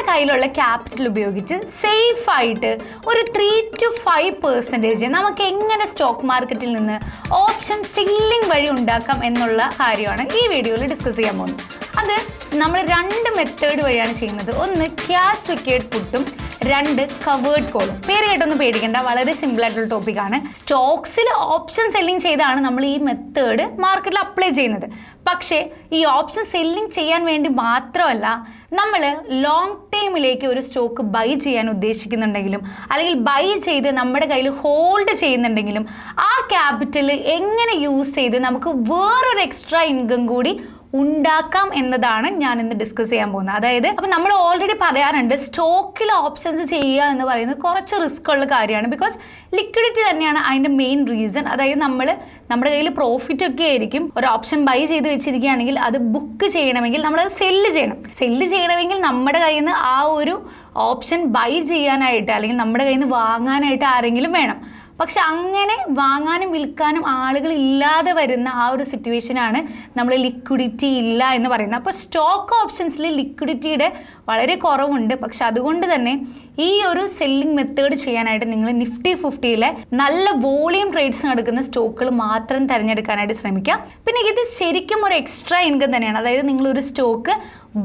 കയ്യിലുള്ള ക്യാപിറ്റൽ ഉപയോഗിച്ച് സേഫ് ആയിട്ട് ഒരു 3 to 5% നമുക്ക് എങ്ങനെ സ്റ്റോക്ക് മാർക്കറ്റിൽ നിന്ന് ഓപ്ഷൻ സെല്ലിംഗ് വഴി ഉണ്ടാക്കാം എന്നുള്ള കാര്യമാണ് ഈ വീഡിയോയിൽ ഡിസ്കസ് ചെയ്യാൻ പോകുന്നത്. അത് നമ്മൾ 2 മെത്തേഡ് വഴിയാണ് ചെയ്യുന്നത്. ഒന്ന് ക്യാഷ് സെക്യൂർഡ് പുട്ടും 2 കവേർഡ് കോളും. പേര് കേട്ടൊന്നും പേടിക്കേണ്ട, വളരെ സിമ്പിൾ ആയിട്ടുള്ള ടോപ്പിക്കാണ്. സ്റ്റോക്സിൽ ഓപ്ഷൻ സെല്ലിംഗ് ചെയ്താണ് നമ്മൾ ഈ മെത്തേഡ് മാർക്കറ്റിൽ അപ്ലൈ ചെയ്യുന്നത്. പക്ഷേ ഈ ഓപ്ഷൻ സെല്ലിംഗ് ചെയ്യാൻ വേണ്ടി മാത്രമല്ല, നമ്മൾ ലോങ് ടൈമിലേക്ക് ഒരു സ്റ്റോക്ക് ബൈ ചെയ്യാൻ ഉദ്ദേശിക്കുന്നുണ്ടെങ്കിലും അല്ലെങ്കിൽ ബൈ ചെയ്ത് നമ്മുടെ കയ്യിൽ ഹോൾഡ് ചെയ്യുന്നുണ്ടെങ്കിലും ആ ക്യാപിറ്റൽ എങ്ങനെ യൂസ് ചെയ്ത് നമുക്ക് വേറൊരു എക്സ്ട്രാ ഇൻകം കൂടി ഉണ്ടാക്കാം എന്നതാണ് ഞാൻ ഇന്ന് ഡിസ്കസ് ചെയ്യാൻ പോകുന്നത്. അതായത് അപ്പം നമ്മൾ ഓൾറെഡി പറയാറുണ്ട്, സ്റ്റോക്കിൽ ഓപ്ഷൻസ് ചെയ്യുക എന്ന് പറയുന്നത് കുറച്ച് റിസ്ക് ഉള്ള കാര്യമാണ്. ബിക്കോസ് ലിക്വിഡിറ്റി തന്നെയാണ് അതിൻ്റെ മെയിൻ റീസൺ. അതായത് നമ്മുടെ കയ്യിൽ പ്രോഫിറ്റ് ഒക്കെ ആയിരിക്കും. ഒരു ഓപ്ഷൻ ബൈ ചെയ്ത് വെച്ചിരിക്കുകയാണെങ്കിൽ അത് ബുക്ക് ചെയ്യണമെങ്കിൽ നമ്മളത് സെല്ല് ചെയ്യണമെങ്കിൽ നമ്മുടെ കയ്യിൽ നിന്ന് ആ ഒരു ഓപ്ഷൻ ബൈ ചെയ്യാനായിട്ട് അല്ലെങ്കിൽ നമ്മുടെ കയ്യിൽ നിന്ന് വാങ്ങാനായിട്ട് ആരെങ്കിലും വേണം. പക്ഷെ അങ്ങനെ വാങ്ങാനും വിൽക്കാനും ആളുകൾ ഇല്ലാതെ വരുന്ന ആ ഒരു സിറ്റുവേഷനാണ് നമ്മൾ ലിക്വിഡിറ്റി ഇല്ല എന്ന് പറയുന്നത്. അപ്പോൾ സ്റ്റോക്ക് ഓപ്ഷൻസിൽ ലിക്വിഡിറ്റിയുടെ വളരെ കുറവുണ്ട്. പക്ഷെ അതുകൊണ്ട് തന്നെ ഈ ഒരു സെല്ലിംഗ് മെത്തേഡ് ചെയ്യാനായിട്ട് നിങ്ങൾ നിഫ്റ്റി 50-ലെ നല്ല വോളിയം ട്രേഡ്സ് നടക്കുന്ന സ്റ്റോക്കുകൾ മാത്രം തിരഞ്ഞെടുക്കാനായിട്ട് ശ്രമിക്കുക. പിന്നെ ഇത് ശരിക്കും ഒരു എക്സ്ട്രാ ഇൻകം തന്നെയാണ്. അതായത് നിങ്ങളൊരു സ്റ്റോക്ക്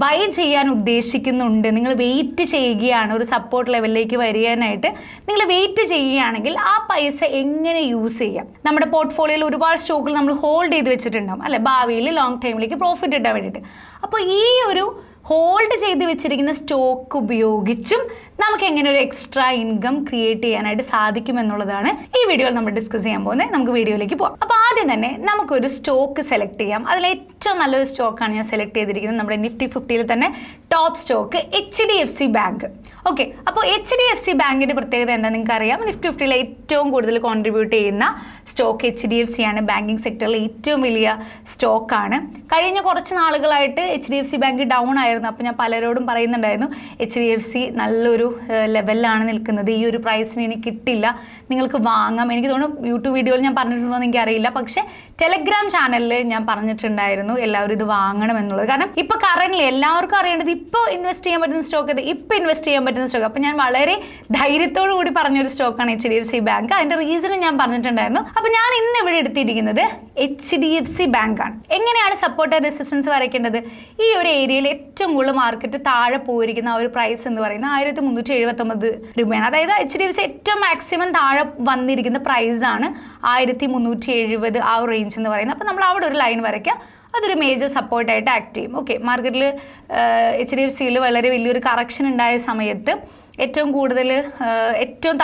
ബൈ ചെയ്യാൻ ഉദ്ദേശിക്കുന്നുണ്ട്, നിങ്ങൾ വെയിറ്റ് ചെയ്യുകയാണ്, ഒരു സപ്പോർട്ട് ലെവലിലേക്ക് വരികയാനായിട്ട് നിങ്ങൾ വെയിറ്റ് ചെയ്യുകയാണെങ്കിൽ ആ പൈസ എങ്ങനെ യൂസ് ചെയ്യാം? നമ്മുടെ പോർട്ട്ഫോളിയോയിൽ ഒരുപാട് സ്റ്റോക്കുകൾ നമ്മൾ ഹോൾഡ് ചെയ്ത് വെച്ചിട്ടുണ്ടാകും അല്ലെ, ഭാവിയിൽ ലോങ് ടൈമിലേക്ക് പ്രോഫിറ്റ് ഇടാൻ വേണ്ടിയിട്ട്. അപ്പോൾ ഈ ഒരു ഹോൾഡ് ചെയ്ത് വെച്ചിരിക്കുന്ന സ്റ്റോക്ക് ഉപയോഗിച്ചും നമുക്ക് എങ്ങനെ ഒരു എക്സ്ട്രാ ഇൻകം ക്രിയേറ്റ് ചെയ്യാനായിട്ട് സാധിക്കും എന്നുള്ളതാണ് ഈ വീഡിയോയിൽ നമ്മൾ ഡിസ്കസ് ചെയ്യാൻ പോകുന്നത്. നമുക്ക് വീഡിയോയിലേക്ക് പോകാം. അപ്പോൾ ആദ്യം തന്നെ നമുക്കൊരു സ്റ്റോക്ക് സെലക്ട് ചെയ്യാം. അതിൽ ഏറ്റവും നല്ലൊരു സ്റ്റോക്കാണ് ഞാൻ സെലക്ട് ചെയ്തിരിക്കുന്നത്. നമ്മുടെ നിഫ്റ്റി 50-ൽ തന്നെ top stock HDFC bank. Okay, അപ്പോൾ HDFC ബാങ്കിൻ്റെ പ്രത്യേകത എന്താ നിങ്ങൾക്ക് അറിയാം. നിഫ്റ്റി 50-ൽ ഏറ്റവും കൂടുതൽ കോൺട്രിബ്യൂട്ട് ചെയ്യുന്ന സ്റ്റോക്ക് HDFC ആണ്. ബാങ്കിങ് സെക്ടറിൽ ഏറ്റവും വലിയ സ്റ്റോക്കാണ്. കഴിഞ്ഞ കുറച്ച് നാളുകളായിട്ട് HDFC ബാങ്ക് ഡൗൺ ആയിരുന്നു. അപ്പോൾ ഞാൻ പലരോടും പറയുന്നുണ്ടായിരുന്നു, HDFC നല്ലൊരു ലെവലിലാണ് നിൽക്കുന്നത്, ഈ ഒരു പ്രൈസിന് ഇനി കിട്ടില്ല, നിങ്ങൾക്ക് വാങ്ങാം. എനിക്ക് തോന്നുന്നു യൂട്യൂബ് വീഡിയോയിൽ ഞാൻ പറഞ്ഞിട്ടുണ്ടോ എന്ന് എനിക്കറിയില്ല, പക്ഷേ ടെലഗ്രാം ചാനലിൽ ഞാൻ പറഞ്ഞിട്ടുണ്ടായിരുന്നു എല്ലാവരും ഇത് വാങ്ങണം എന്നുള്ളത്. കാരണം ഇപ്പോൾ കറൻ്റ് എല്ലാവർക്കും അറിയേണ്ടത് ഇപ്പോൾ ഇൻവെസ്റ്റ് ചെയ്യാൻ പറ്റുന്ന സ്റ്റോക്ക് ഇത്, ഇപ്പോൾ ഇൻവെസ്റ്റ് ചെയ്യാൻ പറ്റുന്ന സ്റ്റോക്ക്. അപ്പോൾ ഞാൻ വളരെ ധൈര്യത്തോടു കൂടി പറഞ്ഞൊരു സ്റ്റോക്കാണ് HDFC ബാങ്ക്. അതിൻ്റെ റീസണും ഞാൻ പറഞ്ഞിട്ടുണ്ടായിരുന്നു. അപ്പോൾ ഞാൻ ഇന്ന് ഇവിടെ എടുത്തിരിക്കുന്നത് HDFC ബാങ്കാണ്. എങ്ങനെയാണ് സപ്പോർട്ട് റെസിസ്റ്റൻസ് വരയ്ക്കേണ്ടത്? ഈ ഒരു ഏരിയയിൽ ഏറ്റവും കൂടുതൽ മാർക്കറ്റ് താഴെ പോയിരിക്കുന്ന ആ ഒരു പ്രൈസ് എന്ന് പറയുന്നത് 1379 രൂപയാണ്. അതായത് HDFC ഏറ്റവും മാക്സിമം താഴെ വന്നിരിക്കുന്ന പ്രൈസാണ് 1370 ആ ഒരു റേഞ്ച് എന്ന് പറയുന്നത്. അപ്പോൾ നമ്മൾ അവിടെ ഒരു ലൈൻ വരയ്ക്കുക, അതൊരു മേജർ സപ്പോർട്ടായിട്ട് ആക്ട് ചെയ്യും. ഓക്കെ, മാർക്കറ്റിൽ HDFCയിൽ വളരെ വലിയൊരു കറക്ഷൻ ഉണ്ടായ സമയത്ത് ഏറ്റവും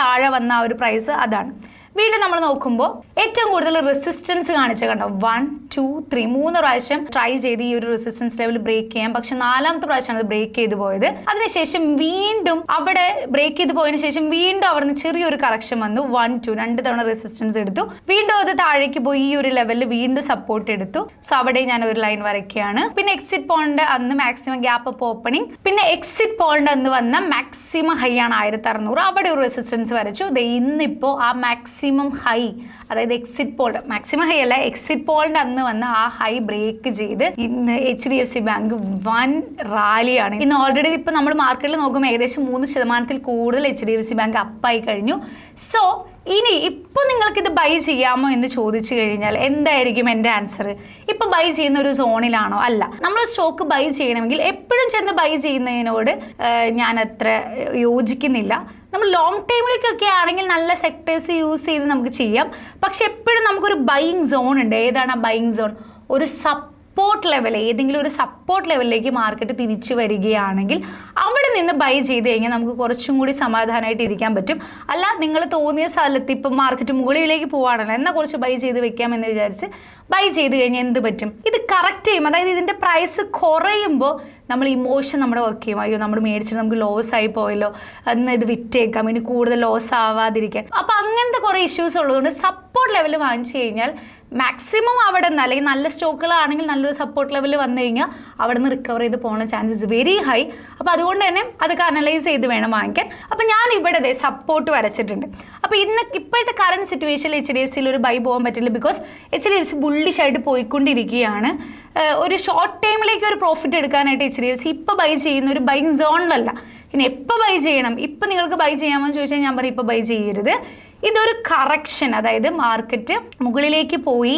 താഴെ വന്ന ആ ഒരു പ്രൈസ് അതാണ്. വീണ്ടും നമ്മൾ നോക്കുമ്പോൾ ഏറ്റവും കൂടുതൽ റെസിസ്റ്റൻസ് കാണിച്ച കണ്ടോ, 1 2 3 3 പ്രാവശ്യം ട്രൈ ചെയ്ത് ഈ ഒരു റെസിസ്റ്റൻസ് ലെവൽ ബ്രേക്ക് ചെയ്യാം. പക്ഷെ 4ാമത്തെ പ്രാവശ്യമാണ് അത് ബ്രേക്ക് ചെയ്ത് പോയത്. അതിനുശേഷം വീണ്ടും അവിടെ ബ്രേക്ക് ചെയ്ത് പോയതിനു ശേഷം വീണ്ടും അവിടെ നിന്ന് ചെറിയൊരു കറക്ഷൻ വന്നു. 1 2 2 തവണ റെസിസ്റ്റൻസ് എടുത്തു, വീണ്ടും അത് താഴേക്ക് പോയി ഈ ഒരു ലെവലിൽ വീണ്ടും സപ്പോർട്ട് എടുത്തു. സോ അവിടെ ഞാൻ ഒരു ലൈൻ വരയ്ക്കുകയാണ്. പിന്നെ എക്സിറ്റ് പോയിന്റ് അന്ന് മാക്സിമം ഗ്യാപ്പ് അപ്പ് ഓപ്പണിംഗ്, പിന്നെ എക്സിറ്റ് പോയിന്റ് അന്ന് വന്ന മാക്സിമം ഹൈ ആണ് 1600, അവിടെ ഒരു റെസിസ്റ്റൻസ് വരച്ചു. ഇന്നിപ്പോൾ ആ മാക്സിമം ഹൈ, അതായത് എക്സിറ്റ് പോയിന്റ്, മാക്സിമം ഹൈ അല്ല, എക്സിറ്റ് പോയിന്റ് അന്ന് വന്ന ആ ഹൈ ബ്രേക്ക് ചെയ്ത് ഇന്ന് HDFC ബാങ്ക് വൻ റാലിയാണ്. ഇന്ന് ഓൾറെഡി ഇപ്പം നമ്മൾ മാർക്കറ്റിൽ നോക്കുമ്പോൾ ഏകദേശം 3% കൂടുതൽ HDFC ബാങ്ക് അപ്പായി കഴിഞ്ഞു. സോ ഇനി ഇപ്പോൾ നിങ്ങൾക്കിത് ബൈ ചെയ്യാമോ എന്ന് ചോദിച്ചു കഴിഞ്ഞാൽ എന്തായിരിക്കും എൻ്റെ ആൻസർ? ഇപ്പോൾ ബൈ ചെയ്യുന്ന ഒരു സോണിലാണോ? അല്ല. നമ്മൾ സ്റ്റോക്ക് ബൈ ചെയ്യണമെങ്കിൽ എപ്പോഴും ചെന്ന് ബൈ ചെയ്യുന്നതിനോട് ഞാൻ അത്ര യോജിക്കുന്നില്ല. നമ്മൾ ലോങ് ടൈമിലേക്കൊക്കെ ആണെങ്കിൽ നല്ല സെക്ടേഴ്സ് യൂസ് ചെയ്ത് നമുക്ക് ചെയ്യാം. പക്ഷെ എപ്പോഴും നമുക്കൊരു ബൈയിങ് സോൺ ഉണ്ട്. ഏതാണ് ആ ബൈയിങ് സോൺ? ഒരു സപ്പോർട്ട് ലെവൽ, ഏതെങ്കിലും ഒരു സപ്പോർട്ട് ലെവലിലേക്ക് മാർക്കറ്റ് തിരിച്ചു വരികയാണെങ്കിൽ അവിടെ നിന്ന് ബൈ ചെയ്ത് കഴിഞ്ഞാൽ നമുക്ക് കുറച്ചും കൂടി സമാധാനമായിട്ട് ഇരിക്കാൻ പറ്റും. അല്ല, നിങ്ങൾ തോന്നിയ സ്ഥലത്ത് ഇപ്പം മാർക്കറ്റ് മുകളിലേക്ക് പോവുകയാണല്ലോ, എന്നാൽ കുറച്ച് ബൈ ചെയ്ത് വെക്കാമെന്ന് വിചാരിച്ച് ബൈ ചെയ്ത് കഴിഞ്ഞാൽ എന്ത് പറ്റും? ഇത് കറക്റ്റ് ചെയ്യും. അതായത് ഇതിൻ്റെ പ്രൈസ് കുറയുമ്പോൾ നമ്മൾ ഇമോഷൻ നമ്മുടെ വർക്ക് ചെയ്യും. അയ്യോ, നമ്മൾ മേടിച്ചിട്ട് നമുക്ക് ലോസ് ആയി പോയല്ലോ, എന്നാൽ ഇത് വിറ്റേക്കാം, ഇനി കൂടുതൽ ലോസ് ആവാതിരിക്കാൻ. അപ്പോൾ അങ്ങനത്തെ കുറേ ഇഷ്യൂസ് ഉള്ളതുകൊണ്ട് സപ്പോർട്ട് ലെവൽ വാങ്ങിച്ചു കഴിഞ്ഞാൽ മാക്സിമം അവിടെ നിന്ന്, അല്ലെങ്കിൽ നല്ല സ്റ്റോക്കുകളാണെങ്കിൽ നല്ലൊരു സപ്പോർട്ട് ലെവൽ വന്നു കഴിഞ്ഞാൽ അവിടെ നിന്ന് റിക്കവർ ചെയ്ത് പോകുന്ന ചാൻസസ് വെരി ഹൈ. അപ്പോൾ അതുകൊണ്ട് തന്നെ അതൊക്കെ അനലൈസ് ചെയ്ത് വേണം വാങ്ങിക്കാൻ. അപ്പോൾ ഞാൻ ഇവിടെ സപ്പോർട്ട് വരച്ചിട്ടുണ്ട്. അപ്പോൾ ഇപ്പോഴത്തെ കറണ്ട് സിറ്റുവേഷനിൽ HDFCയിൽ ഒരു ബൈ പോകാൻ പറ്റില്ല. ബിക്കോസ് HDFC ബുള്ളിഷ് ആയിട്ട് പോയിക്കൊണ്ടിരിക്കുകയാണ്. ഒരു ഷോർട്ട് ടൈമിലേക്ക് ഒരു പ്രോഫിറ്റ് എടുക്കാനായിട്ട് HDFC ഇപ്പോൾ ബൈ ചെയ്യുന്ന ഒരു ബൈങ് സോണിലല്ല. ഇനി എപ്പോൾ ബൈ ചെയ്യണം? ഇപ്പം നിങ്ങൾക്ക് ബൈ ചെയ്യാമോ എന്ന് ചോദിച്ചാൽ ഞാൻ പറയും ഇപ്പോൾ ബൈ ചെയ്യരുത്. ഇതൊരു കറക്ഷൻ, അതായത് മാർക്കറ്റ് മുകളിലേക്ക് പോയി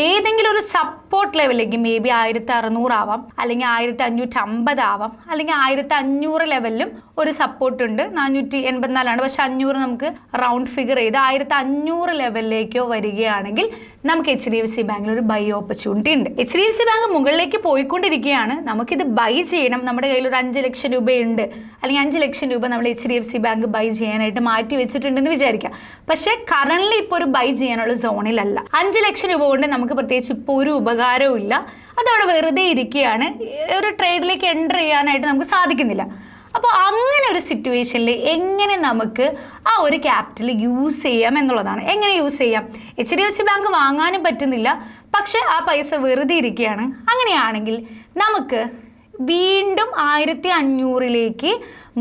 ഏതെങ്കിലും ഒരു സപ്പോർട്ട് ലെവലിലേക്ക് മേ ബി 1600 ആവാം, അല്ലെങ്കിൽ 1550 ആവാം, അല്ലെങ്കിൽ 1500 ലെവലിലും ഒരു സപ്പോർട്ട് ഉണ്ട്. 484 പക്ഷെ 500 നമുക്ക് റൗണ്ട് ഫിഗർ ചെയ്ത് 1500 ലെവലിലേക്കോ വരികയാണെങ്കിൽ നമുക്ക് HDFC ബാങ്കിൽ ഒരു ബൈ ഓപ്പർച്യൂണിറ്റി ഉണ്ട്. HDFC ബാങ്ക് മുകളിലേക്ക് പോയിക്കൊണ്ടിരിക്കുകയാണ്, നമുക്കിത് ബൈ ചെയ്യണം. നമ്മുടെ കയ്യിൽ ഒരു 5 ലക്ഷം രൂപയുണ്ട്, അല്ലെങ്കിൽ 5 ലക്ഷം രൂപ നമ്മൾ HDFC ബാങ്ക് ബൈ ചെയ്യാനായിട്ട് മാറ്റി വെച്ചിട്ടുണ്ടെന്ന് വിചാരിക്കാം. പക്ഷെ കറന്റ് ഇപ്പോൾ ഒരു ബൈ ചെയ്യാനുള്ള സോണിലല്ല. 5 ലക്ഷം രൂപ കൊണ്ട് നമുക്ക് പ്രത്യേകിച്ച് ഇപ്പോൾ ഒരു ഉപകാരവും ഇല്ല, അതവിടെ വെറുതെ ഇരിക്കുകയാണ്. ഒരു ട്രേഡിലേക്ക് എൻ്റർ ചെയ്യാനായിട്ട് നമുക്ക് സാധിക്കുന്നില്ല. അപ്പോൾ അങ്ങനെ ഒരു സിറ്റുവേഷനിൽ എങ്ങനെ നമുക്ക് ആ ഒരു ക്യാപിറ്റൽ യൂസ് ചെയ്യാം എന്നുള്ളതാണ്. എങ്ങനെ യൂസ് ചെയ്യാം? HDFC ബാങ്ക് വാങ്ങാനും പറ്റുന്നില്ല, പക്ഷെ ആ പൈസ വെറുതെ ഇരിക്കുകയാണ്. അങ്ങനെയാണെങ്കിൽ നമുക്ക് വീണ്ടും 1500ലേക്ക്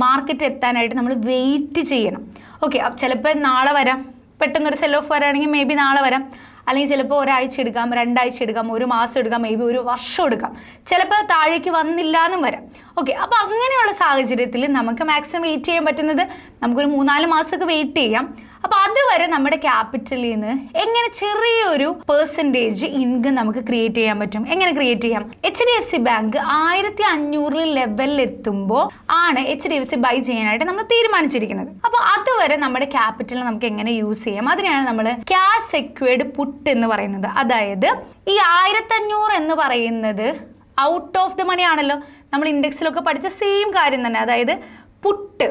മാർക്കറ്റ് എത്താനായിട്ട് നമ്മൾ വെയിറ്റ് ചെയ്യണം. ഓക്കെ, ചിലപ്പോൾ നാളെ വരാം, പെട്ടെന്നൊരു സെൽ ഓഫ് വരാണെങ്കിൽ മേ ബി നാളെ വരാം, അല്ലെങ്കിൽ ചിലപ്പോൾ ഒരാഴ്ച എടുക്കാം, 2 ആഴ്ച എടുക്കാം, 1 മാസം എടുക്കാം, മേ ബി 1 വർഷം എടുക്കാം, ചിലപ്പോൾ താഴേക്ക് വന്നില്ല എന്നും വരാം. ഓക്കെ, അപ്പോൾ അങ്ങനെയുള്ള സാഹചര്യത്തിൽ നമുക്ക് മാക്സിമം വെയിറ്റ് ചെയ്യാൻ പറ്റുന്നത് നമുക്കൊരു 3-4 മാസമൊക്കെ വെയിറ്റ് ചെയ്യാം. അപ്പോൾ അതുവരെ നമ്മുടെ ക്യാപിറ്റലിൽ നിന്ന് എങ്ങനെ ചെറിയൊരു പെർസെൻറ്റേജ് ഇൻകം നമുക്ക് ക്രിയേറ്റ് ചെയ്യാൻ പറ്റും? എങ്ങനെ ക്രിയേറ്റ് ചെയ്യാം? HDFC ബാങ്ക് 1500 ലെവലിൽ എത്തുമ്പോൾ ആണ് HDFC ബൈ ചെയ്യാനായിട്ട് നമ്മൾ തീരുമാനിച്ചിരിക്കുന്നത്. അപ്പോൾ അതുവരെ നമ്മുടെ ക്യാപിറ്റൽ നമുക്ക് എങ്ങനെ യൂസ് ചെയ്യാം? അതിനാണ് നമ്മൾ ക്യാഷ് സെക്യൂർഡ് പുട്ട് എന്ന് പറയുന്നത്. അതായത് ഈ 1500 എന്ന് പറയുന്നത് ഔട്ട് ഓഫ് ദ മണി ആണല്ലോ. നമ്മൾ ഇൻഡെക്സിലൊക്കെ പഠിച്ച സെയിം കാര്യം തന്നെ. അതായത് പുട്ട്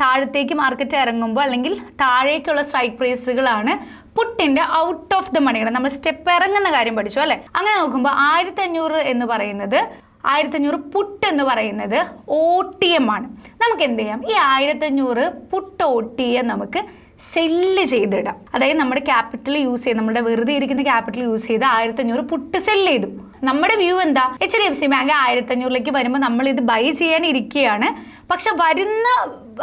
താഴത്തേക്ക് മാർക്കറ്റ് ഇറങ്ങുമ്പോൾ അല്ലെങ്കിൽ താഴേക്കുള്ള സ്ട്രൈക്ക് പ്രൈസുകളാണ് പുട്ടിൻ്റെ ഔട്ട് ഓഫ് ദ മണികൾ. നമ്മൾ സ്റ്റെപ്പ് ഇറങ്ങുന്ന കാര്യം പഠിച്ചു അല്ലേ? അങ്ങനെ നോക്കുമ്പോൾ 1500 എന്ന് പറയുന്നത് 1500 പുട്ട് എന്ന് പറയുന്നത് OTM ആണ്. നമുക്ക് എന്ത് ചെയ്യാം? ഈ 1500 പുട്ട് OTM നമുക്ക് സെല്ല് ചെയ്തിടാം. അതായത് നമ്മുടെ ക്യാപിറ്റൽ യൂസ് ചെയ്ത്, നമ്മുടെ വെറുതെ ഇരിക്കുന്ന ക്യാപിറ്റൽ യൂസ് ചെയ്ത് 1500 പുട്ട് സെല്ല് ചെയ്തു. നമ്മുടെ വ്യൂ എന്താ? HDFC ബാങ്ക് 1500ലേക്ക് വരുമ്പോൾ നമ്മൾ ഇത് ബൈ ചെയ്യാൻ ഇരിക്കുകയാണ്. പക്ഷെ വരുന്ന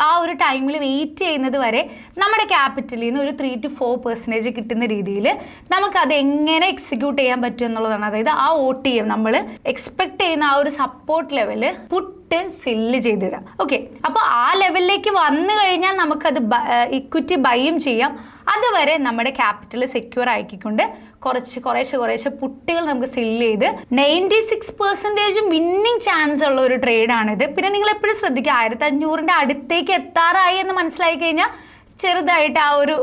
ആ ഒരു ടൈമിൽ വെയിറ്റ് ചെയ്യുന്നത് വരെ നമ്മുടെ ക്യാപിറ്റലിൽ നിന്ന് ഒരു 3-4% കിട്ടുന്ന രീതിയിൽ നമുക്കത് എങ്ങനെ എക്സിക്യൂട്ട് ചെയ്യാൻ പറ്റും എന്നുള്ളതാണ്. അതായത് ആ OTM നമ്മൾ എക്സ്പെക്ട് ചെയ്യുന്ന ആ ഒരു സപ്പോർട്ട് ലെവല് പുട്ട് സെല്ല് ചെയ്തിടാം. ഓക്കെ, അപ്പോൾ ആ ലെവലിലേക്ക് വന്നു കഴിഞ്ഞാൽ നമുക്കത് ഇക്വിറ്റി ബൈയും ചെയ്യാം. അതുവരെ നമ്മുടെ ക്യാപിറ്റൽ സെക്യൂർ ആക്കിക്കൊണ്ട് കുറേശ്ശെ പുട്ടുകൾ നമുക്ക് സെല്ല് ചെയ്ത് 96% വിന്നിങ് ചാൻസ് ഉള്ള ഒരു ട്രേഡാണിത്. പിന്നെ നിങ്ങൾ എപ്പോഴും ശ്രദ്ധിക്കുക, 1500ന്റെ അടുത്തേക്ക് എത്താറായി എന്ന് മനസ്സിലായി കഴിഞ്ഞാൽ ചെറുതായിട്ട് ആ ഒരു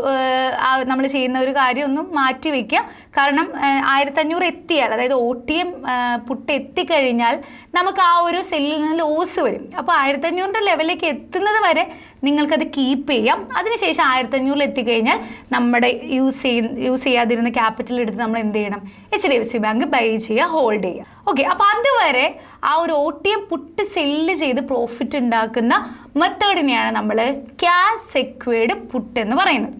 നമ്മൾ ചെയ്യുന്ന ഒരു കാര്യം ഒന്ന് മാറ്റി വയ്ക്കുക. കാരണം 1500 എത്തിയാൽ, അതായത് OTM പുട്ട് എത്തിക്കഴിഞ്ഞാൽ നമുക്ക് ആ ഒരു സെല്ലിൽ നിന്ന് ലോസ് വരും. അപ്പോൾ 1500ന്റെ ലെവലിലേക്ക് എത്തുന്നത് വരെ നിങ്ങൾക്കത് കീപ്പ് ചെയ്യാം. അതിനുശേഷം 1500 എത്തിക്കഴിഞ്ഞാൽ നമ്മുടെ യൂസ് ചെയ്യാതിരുന്ന ക്യാപിറ്റൽ എടുത്ത് നമ്മൾ എന്ത് ചെയ്യണം? HDFC ബാങ്ക് ബൈ ചെയ്യുക, ഹോൾഡ് ചെയ്യുക. ഓക്കെ, അപ്പോൾ അതുവരെ ആ ഒരു OTM പുട്ട് സെല്ല് ചെയ്ത് പ്രോഫിറ്റ് ഉണ്ടാക്കുന്ന മെത്തേഡിനെയാണ് നമ്മൾ ക്യാഷ് സെക്യൂർഡ് പുട്ട് എന്ന് പറയുന്നത്.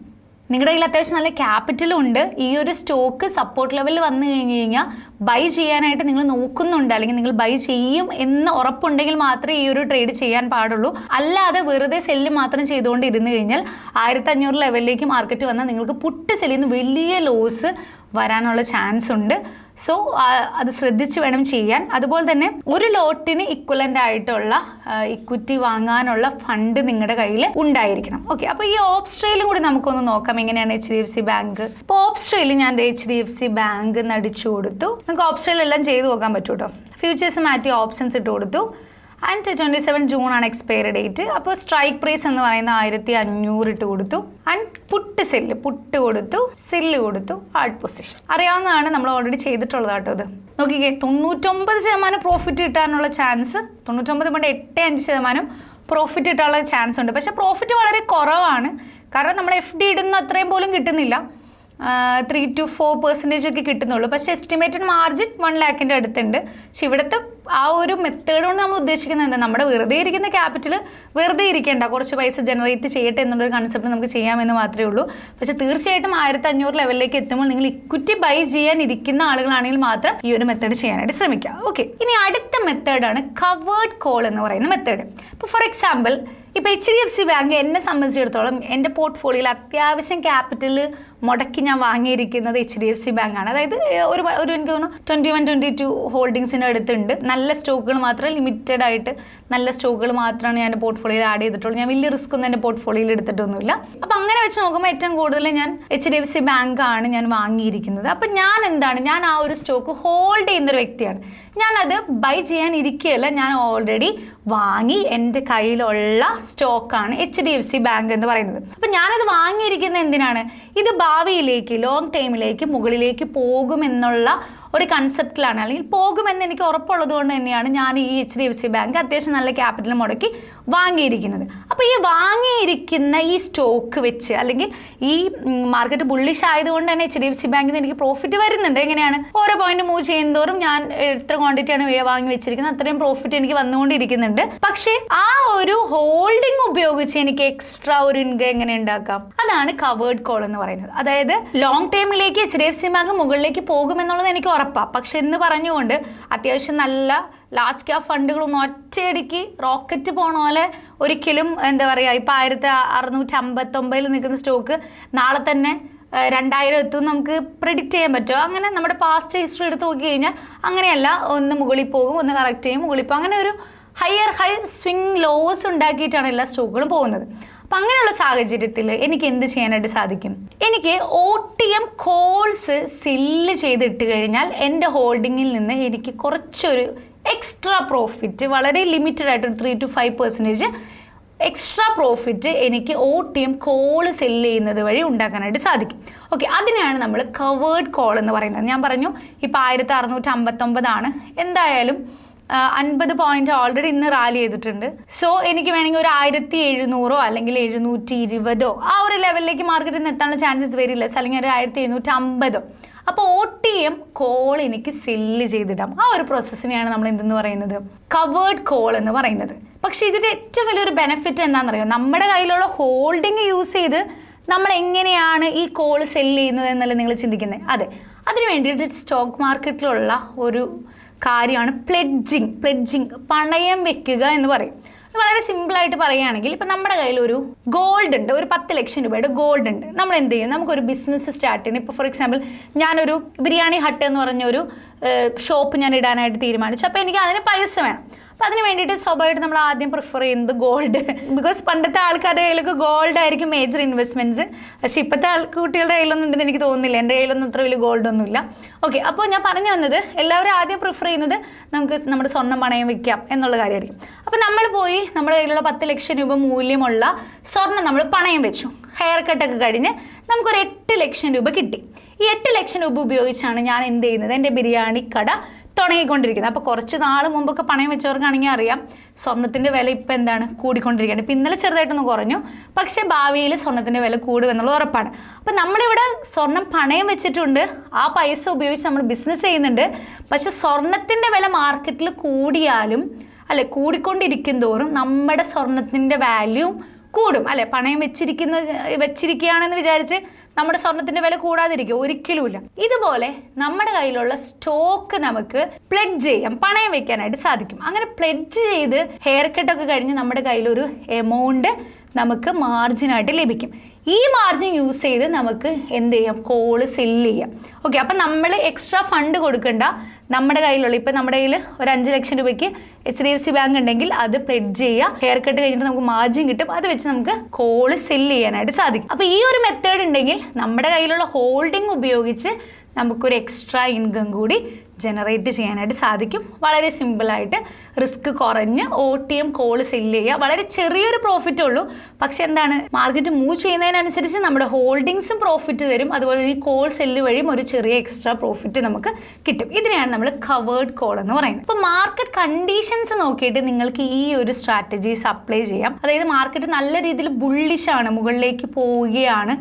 നിങ്ങളുടെ കയ്യിൽ അത്യാവശ്യം നല്ല ക്യാപിറ്റലും ഉണ്ട്, ഈ ഒരു സ്റ്റോക്ക് സപ്പോർട്ട് ലെവലിൽ വന്നു കഴിഞ്ഞ് കഴിഞ്ഞാൽ ബൈ ചെയ്യാനായിട്ട് നിങ്ങൾ നോക്കുന്നുണ്ട്, അല്ലെങ്കിൽ നിങ്ങൾ ബൈ ചെയ്യും എന്ന് ഉറപ്പുണ്ടെങ്കിൽ മാത്രമേ ഈ ഒരു ട്രേഡ് ചെയ്യാൻ പാടുള്ളൂ. അല്ലാതെ വെറുതെ സെല്ല് മാത്രം ചെയ്തുകൊണ്ട് ഇരുന്ന് കഴിഞ്ഞാൽ 1500 ലെവലിലേക്ക് മാർക്കറ്റ് വന്നാൽ നിങ്ങൾക്ക് പുട്ട് സെല്ലിൽ നിന്ന് വലിയ ലോസ് വരാനുള്ള ചാൻസ് ഉണ്ട്. സോ അത് ശ്രദ്ധിച്ച് വേണം ചെയ്യാൻ. അതുപോലെ തന്നെ ഒരു ലോട്ടിന് ഇക്വലൻ്റ് ആയിട്ടുള്ള ഇക്വിറ്റി വാങ്ങാനുള്ള ഫണ്ട് നിങ്ങളുടെ കയ്യിൽ ഉണ്ടായിരിക്കണം. ഓക്കെ, അപ്പോൾ ഈ ഓപ്സ്ട്രയിലും കൂടി നമുക്കൊന്ന് നോക്കാം എങ്ങനെയാണ് HDFC ബാങ്ക്. അപ്പോൾ ഓപ്സ്ട്രയിൽ ഞാൻ HDFC ബാങ്ക് നടിച്ചു കൊടുത്തു. നിങ്ങൾക്ക് ഓപ്സ്ട്രയിലെല്ലാം ചെയ്ത് നോക്കാൻ പറ്റും കേട്ടോ. ഫ്യൂച്ചേഴ്സ് മാറ്റി ഓപ്ഷൻസ് ഇട്ട് കൊടുത്തു. ആൻഡ് 27 ജൂൺ ആണ് എക്സ്പയറി ഡേറ്റ്. അപ്പോൾ സ്ട്രൈക്ക് പ്രൈസ് എന്ന് പറയുന്ന 1500 ഇട്ട് കൊടുത്തു. ആൻഡ് പുട്ട് കൊടുത്തു, സെല്ല് കൊടുത്തു, ഹാർഡ് പൊസിഷൻ. അറിയാവുന്നതാണ്, നമ്മൾ ഓൾറെഡി ചെയ്തിട്ടുള്ളത് കേട്ടോ. ഇത് നോക്കിക്കേ, 99% പ്രോഫിറ്റ് കിട്ടാനുള്ള ചാൻസ്, 99.85% പ്രോഫിറ്റ് കിട്ടാനുള്ള ചാൻസ് ഉണ്ട്. പക്ഷേ പ്രോഫിറ്റ് വളരെ കുറവാണ്, കാരണം നമ്മൾ FD ഇടുന്ന അത്രയും പോലും കിട്ടുന്നില്ല. 3-4% ഒക്കെ കിട്ടുന്നുള്ളൂ. പക്ഷേ എസ്റ്റിമേറ്റഡ് മാർജിൻ 1 ലാഖിൻ്റെ അടുത്തുണ്ട്. പക്ഷെ ഇവിടുത്തെ ആ ഒരു മെത്തേഡ് കൊണ്ട് നമ്മൾ ഉദ്ദേശിക്കുന്നത് എന്താ? നമ്മുടെ വെറുതെ ഇരിക്കുന്ന ക്യാപിറ്റൽ വെറുതെ ഇരിക്കേണ്ട, കുറച്ച് പൈസ ജനറേറ്റ് ചെയ്യട്ടെ എന്നുള്ളൊരു കൺസെപ്റ്റ് നമുക്ക് ചെയ്യാമെന്ന് മാത്രമേ ഉള്ളൂ. പക്ഷേ തീർച്ചയായിട്ടും 1500 ലെവലിലേക്ക് എത്തുമ്പോൾ നിങ്ങൾ ഇക്വിറ്റി ബൈ ചെയ്യാൻ ഇരിക്കുന്ന ആളുകളാണെങ്കിൽ മാത്രം ഈ ഒരു മെത്തേഡ് ചെയ്യാനായിട്ട് ശ്രമിക്കുക. ഓക്കെ, ഇനി അടുത്ത മെത്തേഡാണ് കവേർഡ് കോൾ എന്ന് പറയുന്ന മെത്തേഡ്. ഇപ്പോൾ ഫോർ എക്സാമ്പിൾ ഇപ്പോൾ HDFC ബാങ്ക് എന്നെ സംബന്ധിച്ചിടത്തോളം എൻ്റെ പോർട്ട്ഫോളിയോയിൽ അത്യാവശ്യം ക്യാപിറ്റൽ മുടക്കി ഞാൻ വാങ്ങിയിരിക്കുന്നത് HDFC ബാങ്കാണ്. അതായത് ഒരു എനിക്ക് തോന്നുന്നു 21-22 ഹോൾഡിങ്സിൻ്റെ അടുത്തുണ്ട്. നല്ല സ്റ്റോക്കുകൾ മാത്രം, ലിമിറ്റഡ് ആയിട്ട് നല്ല സ്റ്റോക്കുകൾ മാത്രമാണ് ഞാൻ എൻ്റെ പോർട്ട്ഫോളിയോയിൽ ആഡ് ചെയ്തിട്ടുള്ളൂ. ഞാൻ വലിയ റിസ്ക് ഒന്നും എൻ്റെ പോർട്ട്ഫോളിയോയിൽ എടുത്തിട്ടൊന്നുമില്ല. അപ്പം അങ്ങനെ വെച്ച് നോക്കുമ്പോൾ ഏറ്റവും കൂടുതൽ ഞാൻ HDFC ബാങ്കാണ് ഞാൻ വാങ്ങിയിരിക്കുന്നത്. അപ്പം ഞാൻ ആ ഒരു സ്റ്റോക്ക് ഹോൾഡ് ചെയ്യുന്നൊരു വ്യക്തിയാണ്. ഞാനത് ബൈ ചെയ്യാൻ ഇരിക്കുകയല്ല, ഞാൻ ഓൾറെഡി വാങ്ങി എൻ്റെ കയ്യിലുള്ള സ്റ്റോക്കാണ് HDFC ബാങ്ക് എന്ന് പറയുന്നത്. അപ്പം ഞാനത് വാങ്ങിയിരിക്കുന്നത് എന്തിനാണ്? ഇത് ഭാവിയിലേക്ക് ലോങ് ടൈമിലേക്ക് മുകളിലേക്ക് പോകുമെന്നുള്ള ഒരു കൺസെപ്റ്റിലാണ്, അല്ലെങ്കിൽ പോകുമെന്ന് എനിക്ക് ഉറപ്പുള്ളത് കൊണ്ട് തന്നെയാണ് ഞാൻ ഈ HDFC ബാങ്ക് അത്യാവശ്യം നല്ല ക്യാപിറ്റൽ മുടക്കി വാങ്ങിയിരിക്കുന്നത്. അപ്പോൾ ഈ വാങ്ങിയിരിക്കുന്ന ഈ സ്റ്റോക്ക് വെച്ച്, അല്ലെങ്കിൽ ഈ മാർക്കറ്റ് ബുള്ളിഷ് ആയതുകൊണ്ട് തന്നെ HDFC ബാങ്കിന് എനിക്ക് പ്രോഫിറ്റ് വരുന്നുണ്ട്. എങ്ങനെയാണ്? ഓരോ പോയിന്റ് മൂവ് ചെയ്യുന്നതോറും ഞാൻ എത്ര ക്വാണ്ടിറ്റിയാണ് വാങ്ങി വെച്ചിരിക്കുന്നത് അത്രയും പ്രോഫിറ്റ് എനിക്ക് വന്നുകൊണ്ടിരിക്കുന്നുണ്ട്. പക്ഷേ ആ ഒരു ഹോൾഡിംഗ് ഉപയോഗിച്ച് എനിക്ക് എക്സ്ട്രാ ഒരു ഇൻകം എങ്ങനെ ഉണ്ടാക്കാം? അതാണ് കവേർഡ് കോൾ എന്ന് പറയുന്നത്. അതായത് ലോങ് ടൈമിലേക്ക് HDFC ബാങ്ക് മുകളിലേക്ക് പോകുമെന്നുള്ളത് എനിക്ക് ഉറപ്പാണ്. പക്ഷെ എന്ന് പറഞ്ഞുകൊണ്ട് അത്യാവശ്യം നല്ല ലാർജ് ക്യാപ് ഫണ്ടുകളൊന്നും ഒറ്റയടിക്ക് റോക്കറ്റ് പോണ പോലെ ഒരിക്കലും എന്താ പറയുക, ഇപ്പോൾ 1659 നിൽക്കുന്ന സ്റ്റോക്ക് നാളെ തന്നെ 2000 എത്തും നമുക്ക് പ്രെഡിക്റ്റ് ചെയ്യാൻ പറ്റുമോ? അങ്ങനെ നമ്മുടെ പാസ്റ്റ് ഹിസ്റ്ററി എടുത്ത് നോക്കി കഴിഞ്ഞാൽ അങ്ങനെയല്ല. ഒന്ന് മുകളിൽ പോകും, ഒന്ന് കറക്റ്റ് ചെയ്യും, മുകളിൽ പോകും. അങ്ങനെ ഒരു ഹൈ സ്വിംഗ് ലോസ് ഉണ്ടാക്കിയിട്ടാണ് എല്ലാ സ്റ്റോക്കുകളും പോകുന്നത്. അപ്പം അങ്ങനെയുള്ള സാഹചര്യത്തിൽ എനിക്ക് എന്ത് ചെയ്യാനായിട്ട് സാധിക്കും? എനിക്ക് OTM കോൾസ് സെല്ല് ചെയ്തിട്ട് കഴിഞ്ഞാൽ എൻ്റെ ഹോൾഡിങ്ങിൽ നിന്ന് എനിക്ക് കുറച്ചൊരു എക്സ്ട്രാ പ്രോഫിറ്റ്, വളരെ ലിമിറ്റഡ് ആയിട്ട് 3 to 5% എക്സ്ട്രാ പ്രോഫിറ്റ് എനിക്ക് OTM കോൾ സെല്ല് ചെയ്യുന്നത് വഴി ഉണ്ടാക്കാനായിട്ട് സാധിക്കും. ഓക്കെ, അതിനെയാണ് നമ്മൾ കവേർഡ് കോൾ എന്ന് പറയുന്നത്. ഞാൻ പറഞ്ഞു ഇപ്പോൾ 1659 എന്തായാലും 50 പോയിന്റ് ഓൾറെഡി ഇന്ന് റാലി ചെയ്തിട്ടുണ്ട്. സോ എനിക്ക് വേണമെങ്കിൽ ഒരു 1700 അല്ലെങ്കിൽ 720 ആ ഒരു ലെവലിലേക്ക് മാർക്കറ്റിൽ നിന്ന് എത്താനുള്ള ചാൻസസ് വരില്ല, അല്ലെങ്കിൽ ഒരു 1750. അപ്പോൾ OTM കോൾ എനിക്ക് സെല്ല് ചെയ്തിടാം. ആ ഒരു പ്രോസസ്സിനെയാണ് നമ്മൾ എന്തെന്ന് പറയുന്നത്? കവേർഡ് കോൾ എന്ന് പറയുന്നത്. പക്ഷേ ഇതിൻ്റെ ഏറ്റവും വലിയൊരു ബെനിഫിറ്റ് എന്താണെന്നറിയോ? നമ്മുടെ കയ്യിലുള്ള ഹോൾഡിംഗ് യൂസ് ചെയ്ത് നമ്മൾ എങ്ങനെയാണ് ഈ കോൾ സെല്ല് ചെയ്യുന്നത് എന്നല്ലേ നിങ്ങൾ ചിന്തിക്കുന്നത്? അതെ, അതിന് വേണ്ടിയിട്ട് സ്റ്റോക്ക് മാർക്കറ്റിലുള്ള ഒരു കാര്യമാണ് പ്ലെഡ്ജിങ്, പണയം വെക്കുക എന്ന് പറയും. വളരെ സിമ്പിളായിട്ട് പറയുകയാണെങ്കിൽ, ഇപ്പം നമ്മുടെ കയ്യിൽ ഒരു ഗോൾഡ് ഉണ്ട്, ഒരു 10 ലക്ഷം രൂപയുടെ ഗോൾഡ് ഉണ്ട്. നമ്മൾ എന്ത് ചെയ്യും? നമുക്കൊരു ബിസിനസ് സ്റ്റാർട്ട് ചെയ്യണം. ഇപ്പോൾ ഫോർ എക്സാമ്പിൾ ഞാനൊരു ബിരിയാണി ഹട്ട് എന്ന് പറഞ്ഞൊരു ഷോപ്പ് ഞാൻ ഇടാനായിട്ട് തീരുമാനിച്ചു. അപ്പോൾ എനിക്ക് അതിന് പൈസ വേണം. അപ്പോൾ അതിന് വേണ്ടിയിട്ട് സ്വാഭാവികമായിട്ട് നമ്മൾ ആദ്യം പ്രിഫർ ചെയ്യുന്നത് ഗോൾഡ്. ബിക്കോസ് പണ്ടത്തെ ആൾക്കാരുടെ കയ്യിലൊക്കെ ഗോൾഡ് ആയിരിക്കും മേജർ ഇൻവെസ്റ്റ്മെൻറ്റ്സ്. പക്ഷേ ഇപ്പോഴത്തെ കുട്ടികളുടെ കയ്യിലൊന്നും ഉണ്ടെന്ന് എനിക്ക് തോന്നുന്നില്ല. എൻ്റെ കയ്യിലൊന്നും അത്ര വലിയ ഗോൾഡൊന്നുമില്ല. ഓക്കെ, അപ്പോൾ ഞാൻ പറഞ്ഞു വന്നത്, എല്ലാവരും ആദ്യം പ്രിഫർ ചെയ്യുന്നത് നമുക്ക് നമ്മുടെ സ്വർണ്ണം പണയം വയ്ക്കാം എന്നുള്ള കാര്യമായിരിക്കും. അപ്പോൾ നമ്മൾ പോയി നമ്മുടെ കയ്യിലുള്ള 10 ലക്ഷം രൂപ മൂല്യമുള്ള സ്വർണ്ണം നമ്മൾ പണയം വെച്ചു. ഹെയർ കട്ടൊക്കെ കഴിഞ്ഞ് നമുക്കൊരു 8 ലക്ഷം രൂപ കിട്ടി. ഈ 8 ലക്ഷം രൂപ ഉപയോഗിച്ചാണ് ഞാൻ എന്ത് ചെയ്യുന്നത്? എൻ്റെ ബിരിയാണി കട തുടങ്ങിക്കൊണ്ടിരിക്കുന്നത്. അപ്പോൾ കുറച്ച് നാൾ മുമ്പൊക്കെ പണയം വെച്ചവർക്കാണെങ്കിൽ അറിയാം, സ്വർണ്ണത്തിൻ്റെ വില ഇപ്പോൾ എന്താണ്? കൂടിക്കൊണ്ടിരിക്കുകയാണ്. ഇപ്പോൾ ഇന്നലെ ചെറുതായിട്ടൊന്ന് കുറഞ്ഞു, പക്ഷേ ഭാവിയിൽ സ്വർണ്ണത്തിൻ്റെ വില കൂടുമെന്നുള്ളത് ഉറപ്പാണ്. അപ്പം നമ്മളിവിടെ സ്വർണം പണയം വെച്ചിട്ടുണ്ട്, ആ പൈസ ഉപയോഗിച്ച് നമ്മൾ ബിസിനസ് ചെയ്യുന്നുണ്ട്. പക്ഷെ സ്വർണ്ണത്തിൻ്റെ വില മാർക്കറ്റിൽ കൂടിയാലും കൂടിക്കൊണ്ടിരിക്കും തോറും നമ്മുടെ സ്വർണ്ണത്തിൻ്റെ വാല്യൂ കൂടും. പണയം വെച്ചിരിക്കുകയാണെന്ന് വിചാരിച്ച് നമ്മുടെ സ്വർണ്ണത്തിന്റെ വില കൂടാതിരിക്കും, ഒരിക്കലുമില്ല. ഇതുപോലെ നമ്മുടെ കയ്യിലുള്ള സ്റ്റോക്ക് നമുക്ക് പ്ലെഡ്ജ് ചെയ്യാം, പണയം വെക്കാനായിട്ട് സാധിക്കും. അങ്ങനെ പ്ലെഡ്ജ് ചെയ്ത് ഹെയർ കട്ടൊക്കെ കഴിഞ്ഞ് നമ്മുടെ കയ്യിലൊരു എമൗണ്ട് നമുക്ക് മാർജിനായിട്ട് ലഭിക്കും. ഈ മാർജിൻ യൂസ് ചെയ്ത് നമുക്ക് എന്ത് ചെയ്യാം? കോള് സെല്ല് ചെയ്യാം. ഓക്കെ, അപ്പം നമ്മൾ എക്സ്ട്രാ ഫണ്ട് കൊടുക്കണ്ട. നമ്മുടെ കയ്യിലുള്ള, ഇപ്പം നമ്മുടെ കയ്യിൽ ഒരു 5 ലക്ഷം രൂപയ്ക്ക് HDFC ബാങ്ക് ഉണ്ടെങ്കിൽ അത് പ്ലെഡ്ജ് ചെയ്യുക. ഹെയർ കട്ട് കഴിഞ്ഞിട്ട് നമുക്ക് മാർജിൻ കിട്ടും. അത് വെച്ച് നമുക്ക് കോള് സെല്ല് ചെയ്യാനായിട്ട് സാധിക്കും. അപ്പോൾ ഈ ഒരു മെത്തേഡ് ഉണ്ടെങ്കിൽ നമ്മുടെ കയ്യിലുള്ള ഹോൾഡിംഗ് ഉപയോഗിച്ച് നമുക്കൊരു എക്സ്ട്രാ ഇൻകം കൂടി ജനറേറ്റ് ചെയ്യാനായിട്ട് സാധിക്കും. വളരെ സിമ്പിളായിട്ട് റിസ്ക് കുറഞ്ഞ് OTM കോള് സെല്ല് ചെയ്യുക. വളരെ ചെറിയൊരു പ്രോഫിറ്റ് ഉള്ളൂ, പക്ഷെ എന്താണ്, മാർക്കറ്റ് മൂവ് ചെയ്യുന്നതിനനുസരിച്ച് നമ്മുടെ ഹോൾഡിങ്സും പ്രോഫിറ്റ് തരും. അതുപോലെ ഈ കോൾ സെല്ല് വഴിയും ഒരു ചെറിയ എക്സ്ട്രാ പ്രോഫിറ്റ് നമുക്ക് കിട്ടും. ഇതിനെയാണ് നമ്മൾ കവേർഡ് കോൾ എന്ന് പറയുന്നത്. അപ്പോൾ മാർക്കറ്റ് കണ്ടീഷൻസ് നോക്കിയിട്ട് നിങ്ങൾക്ക് ഈ ഒരു സ്ട്രാറ്റജീസ് അപ്ലൈ ചെയ്യാം. അതായത് മാർക്കറ്റ് നല്ല രീതിയിൽ ബുള്ളിഷാണ്, മുകളിലേക്ക് പോവുകയാണ്,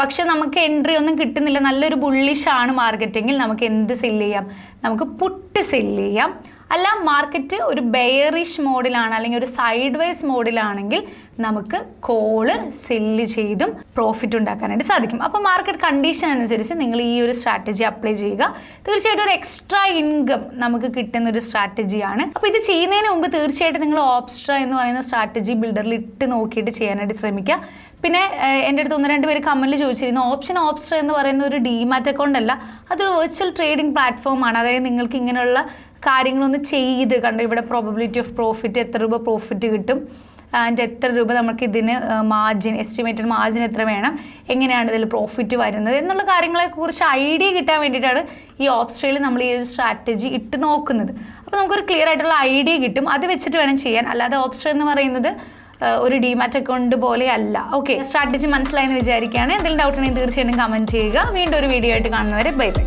പക്ഷെ നമുക്ക് എൻട്രി ഒന്നും കിട്ടുന്നില്ല, നല്ലൊരു ബുള്ളിഷാണ് മാർക്കറ്റെങ്കിൽ നമുക്ക് എന്ത് സെല്ല് ചെയ്യാം? നമുക്ക് പുട്ട് സെല്ല് ചെയ്യാം. അല്ല മാർക്കറ്റ് ഒരു ബെയറിഷ് മോഡിലാണ് അല്ലെങ്കിൽ ഒരു സൈഡ് വൈസ് മോഡിലാണെങ്കിൽ നമുക്ക് കോള് സെല്ല് ചെയ്തും പ്രോഫിറ്റ് ഉണ്ടാക്കാനായിട്ട് സാധിക്കും. അപ്പോൾ മാർക്കറ്റ് കണ്ടീഷൻ അനുസരിച്ച് നിങ്ങൾ ഈ ഒരു സ്ട്രാറ്റജി അപ്ലൈ ചെയ്യുക. തീർച്ചയായിട്ടും ഒരു എക്സ്ട്രാ ഇൻകം നമുക്ക് കിട്ടുന്ന ഒരു സ്ട്രാറ്റജിയാണ്. അപ്പോൾ ഇത് ചെയ്യുന്നതിന് മുമ്പ് തീർച്ചയായിട്ടും നിങ്ങൾ ഓപ്സ്ട്ര എന്ന് പറയുന്ന സ്ട്രാറ്റജി ബിൽഡറിൽ ഇട്ട് നോക്കിയിട്ട് ചെയ്യാനായിട്ട് ശ്രമിക്കുക. പിന്നെ എൻ്റെ അടുത്ത് 1-2 പേര് കമൻറ്റിൽ ചോദിച്ചിരുന്നു, ഓപ്സ്ട്ര എന്ന് പറയുന്ന ഒരു ഡിമാറ്റ് അക്കൗണ്ട് അല്ല, അതൊരു വെർച്വൽ ട്രേഡിംഗ് പ്ലാറ്റ്ഫോമാണ്. അതായത് നിങ്ങൾക്ക് ഇങ്ങനെയുള്ള കാര്യങ്ങളൊന്ന് ചെയ്ത് കണ്ടോ, ഇവിടെ പ്രോബബിലിറ്റി ഓഫ് പ്രോഫിറ്റ്, എത്ര രൂപ പ്രോഫിറ്റ് കിട്ടും, ആൻഡ് എത്ര രൂപ നമുക്ക് ഇതിന് മാർജിൻ, എസ്റ്റിമേറ്റഡ് മാർജിൻ എത്ര വേണം, എങ്ങനെയാണ് ഇതിൽ പ്രോഫിറ്റ് വരുന്നത് എന്നുള്ള കാര്യങ്ങളെക്കുറിച്ച് ഐഡിയ കിട്ടാൻ വേണ്ടിയിട്ടാണ് ഈ ഓപ്സ്ട്രയിൽ നമ്മൾ ഈ ഒരു സ്ട്രാറ്റജി ഇട്ട് നോക്കുന്നത്. അപ്പോൾ നമുക്കൊരു ക്ലിയർ ആയിട്ടുള്ള ഐഡിയ കിട്ടും, അത് വെച്ചിട്ട് വേണം ചെയ്യാൻ. അല്ലാതെ ഓപ്സ്ട്ര എന്ന് പറയുന്നത് ഒരു ഡിമാറ്റ് അക്കൗണ്ട് പോലെ അല്ല. ഓക്കെ, സ്ട്രാറ്റജി മനസ്സിലായെന്ന് വിചാരിക്കുകയാണ്. എന്തെങ്കിലും ഡൗട്ട് ഉണ്ടെങ്കിൽ തീർച്ചയായിട്ടും കമൻറ്റ് ചെയ്യുക. വീണ്ടും ഒരു വീഡിയോ ആയിട്ട് കാണുന്നവരെ ബൈ ബൈ.